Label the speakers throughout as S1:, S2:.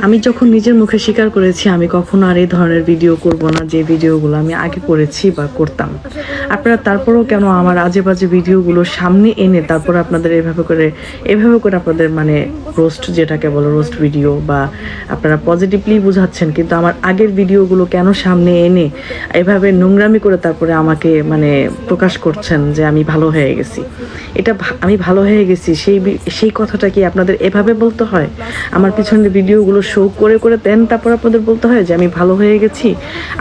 S1: আমি যখন নিজের মুখে স্বীকার করেছি আমি কখনো আর এই ধরনের ভিডিও করব না, যে ভিডিওগুলো আমি আগে করেছি বা করতাম। আপনারা তারপরেও কেন আমার আজে বাজে ভিডিওগুলো সামনে এনে তারপর আপনাদের এভাবে করে আপনাদের মানে রোস্ট, যেটাকে বলো রোস্ট ভিডিও, বা আপনারা পজিটিভলি বুঝাচ্ছেন, কিন্তু আমার আগের ভিডিওগুলো কেন সামনে এনে এভাবে নোংরামি করে তারপরে আমাকে মানে প্রকাশ করছেন যে আমি ভালো হয়ে গেছি। এটা আমি ভালো হয়ে গেছি সেই কথাটা কি আপনাদের এভাবে বলতে হয়? আমার পিছনের ভিডিওগুলো শো করে করে দেন তারপর আপনাদের বলতে হয় যে আমি ভালো হয়ে গেছি?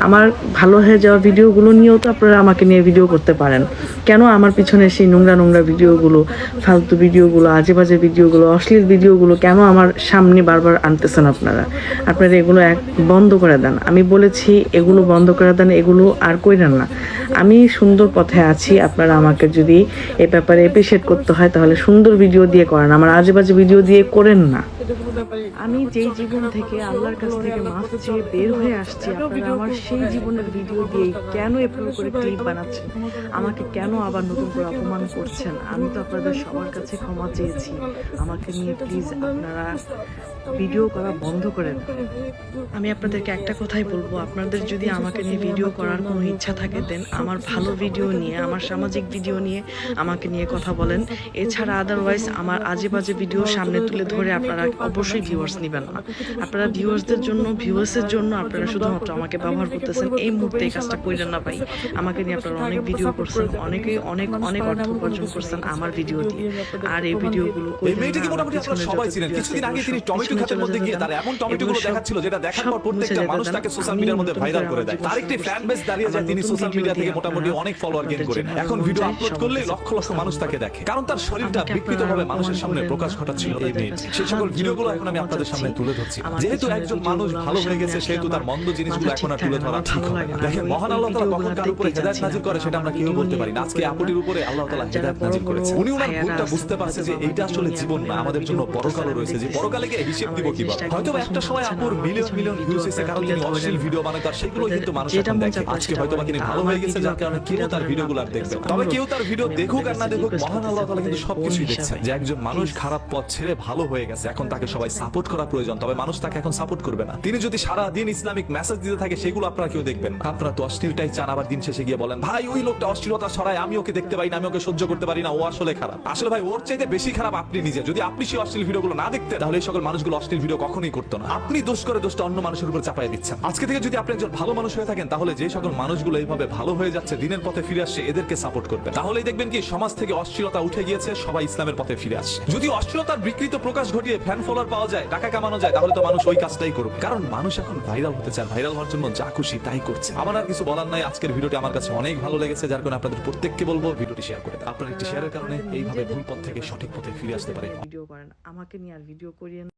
S1: আমার ভালো হয়ে যাওয়া ভিডিওগুলো নিয়েও তো আপনারা আমাকে নিয়ে ভিডিও করতে পারেন। কেন আমার পিছনে সেই নোংরা নোংরা ভিডিওগুলো, ফালতু ভিডিওগুলো, আজে বাজে ভিডিওগুলো, অশ্লীল ভিডিওগুলো কেন আমার সামনে বারবার আনতেছেন আপনারা? আপনারা এগুলো বন্ধ করে দেন। আমি বলেছি এগুলো বন্ধ করে দেন, এগুলো আর কইরেন না। আমি সুন্দর পথে আছি। আপনারা আমাকে যদি এ ব্যাপারে এপ্রিশিয়েট করতে হয় তাহলে সুন্দর ভিডিও দিয়ে করেন, আমার আজে বাজে ভিডিও দিয়ে করেন না। আমি যেই জীবন থেকে আল্লাহর কাছ থেকে মাফ চেয়ে বের হয়ে আসছি, আপনারা আমার সেই জীবনের ভিডিও দিয়ে কেন এভাবে করে ক্লিপ বানাচ্ছেন? আমাকে কেন আবার নতুন করে অপমান করছেন? আমি তো আপনাদের সবার কাছে ক্ষমা চেয়েছি। আমাকে নিয়ে প্লিজ আপনারা ভিডিও করা বন্ধ করে দেন। আমি আপনাদেরকে একটা কথাই বলবো, আপনাদের যদি আমাকে নিয়ে ভিডিও করার কোনো ইচ্ছা থাকে দেন আমার ভালো ভিডিও নিয়ে, আমার সামাজিক ভিডিও নিয়ে আমাকে নিয়ে কথা বলেন। এছাড়া আদারওয়াইজ আমার আজে বাজে ভিডিও সামনে তুলে ধরে আপনারা অবশ্যই ভিউয়ার্স নেবেন না। আপনারা ভিউয়ার্সের জন্য আপনারা শুধুমাত্র আমাকে ব্যবহার করতেছেন। এই মুহূর্তে এই কাজটা করেন না ভাই। আমাকে নিয়ে আপনারা অনেক ভিডিও করছেন, অনেকেই অনেক অনেক অর্থ উপার্জন করছেন আমার ভিডিও দিয়ে। আর এই ভিডিওগুলো
S2: কিছুদিন আগে তিনি টমেটো ক্ষেতের মধ্যে গিয়ে তার এমন টমেটোগুলো দেখাচ্ছিল যেটা দেখার পর প্রত্যেকটা মানুষ তাকে সোশ্যাল মিডিয়ার মধ্যে ভাইরাল করে দেয়। তার একটি ফ্যান বেস দাঁড়িয়ে যায়, তিনি সোশ্যাল মিডিয়া থেকে মোটামুটি অনেক ফলোয়ার গেইন করেন। এখন ভিডিও আপলোড করলে লক্ষ লক্ষ মানুষ তাকে দেখে, কারণ তার শরীরটা বিকৃতভাবে মানুষের সামনে প্রকাশ ঘটাচ্ছিল এই মেয়ে। সেই সকল ভিডিওগুলো এখন আমি আপনাদের সামনে তুলে ধরছি। যেহেতু একজন মানুষ ভালো হয়ে গেছে সেহেতু তার মন্দ জিনিসগুলো এখন আর তুলে ধরা ঠিক হবে না। দেখেন, মহান আল্লাহ তাআলা কখন কার উপরে হেদায়েত নাযিল করে সেটা আমরা কেউ বলতে পারি না। আজকে আপুটির উপরে আল্লাহ তাআলা হেদায়েত নাযিল করেছে। উনি ওনার ভুলটা বুঝতে পারছে যে এইটা আসলে জীবন না, আমাদের জন্য পরকালও রয়েছে, যে পরকালে গিয়ে হিসাব দিব কিভাবে। হয়তো একটা সময় আপুর মিলিয়ন মিলিয়ন ভিউজ হয়েছে কারণ তিনি অশ্লীল ভিডিও বানায়, তার সেগুলো কিন্তু মানুষ এখন দেখে। আজকে হয়তো বা তিনি ভালো হয়ে গেছে যার কারণে কেউ তার ভিডিওগুলো আর দেখবে। তবে কেউ তার ভিডিও দেখুক আর না দেখুক, মহান আল্লাহ তাআলা কিন্তু সবকিছুই দেখছেন। যে একজন মানুষ খারাপ পথ ছেড়ে ভালো হয়ে গেছে, এখন তাকে সবাই সাপোর্ট করা প্রয়োজন। তবে মানুষ তাকে এখন সাপোর্ট করবে না। তিনি যদি সারা দিন ইসলামিক মেসেজ দিতে থাকে সেগুলো আপনারা কেউ দেখবেন। আপনারা তো অশ্লীলটাই চান, আবার দিন শেষে গিয়ে বলেন ভাই ওই লোকটা অশ্লীলতা ছড়ায়, আমি ওকে দেখতে পারি না, আমি ওকে সহ্য করতে পারি না, ও আসলে খারাপ। আসলে ভাই ওর চাইতে বেশি খারাপ আপনি নিজে। যদি আপনি সেই অশ্লীল ভিডিওগুলো না দেখতেন তাহলে এই সকল মানুষগুলো অশ্লীল ভিডিও কখনোই করতো না। আপনি দোষ করে দোষটা অন্য মানুষের উপর চাপাই দিচ্ছেন। আজকে থেকে যদি আপনি একজন ভালো মানুষ হয়ে থাকেন তাহলে যে সকল মানুষগুলো এইভাবে ভালো হয়ে যাচ্ছে, দিনের পথে ফিরে আসছে, এদেরকে সাপোর্ট করবেন। তাহলেই দেখবেন কি সমাজ থেকে অশ্লীলতা উঠে গিয়েছে, সবাই ইসলামের পথে ফিরে আসছে। যদি অশ্লীলতার বিকৃত প্রকাশ ঘটিয়ে ফ্যান ফলোয়ার পাওয়া যায়, টাকা কামানো যায়, তাহলে তো মানুষ ওই কাজটাই করবে। কারণ মানুষ এখন ভাইরাল হতে চায়, ভাইরাল হওয়ার জন্য যা খুশি তাই করছে। আমার আর কিছু বলার নাই। আজকের ভিডিওটি আমার কাছে অনেক ভালো লেগেছে, যার কারণে আপনাদের প্রত্যেককে বলবো ভিডিওটি শেয়ার করে দেন। আপনার একটি শেয়ারের কারণে এইভাবে ভুল পথ থেকে সঠিক পথে ফিরে আসতে পারে।
S1: ভিডিও করেন, আমাকে নিয়ে আর ভিডিও করিয়েন।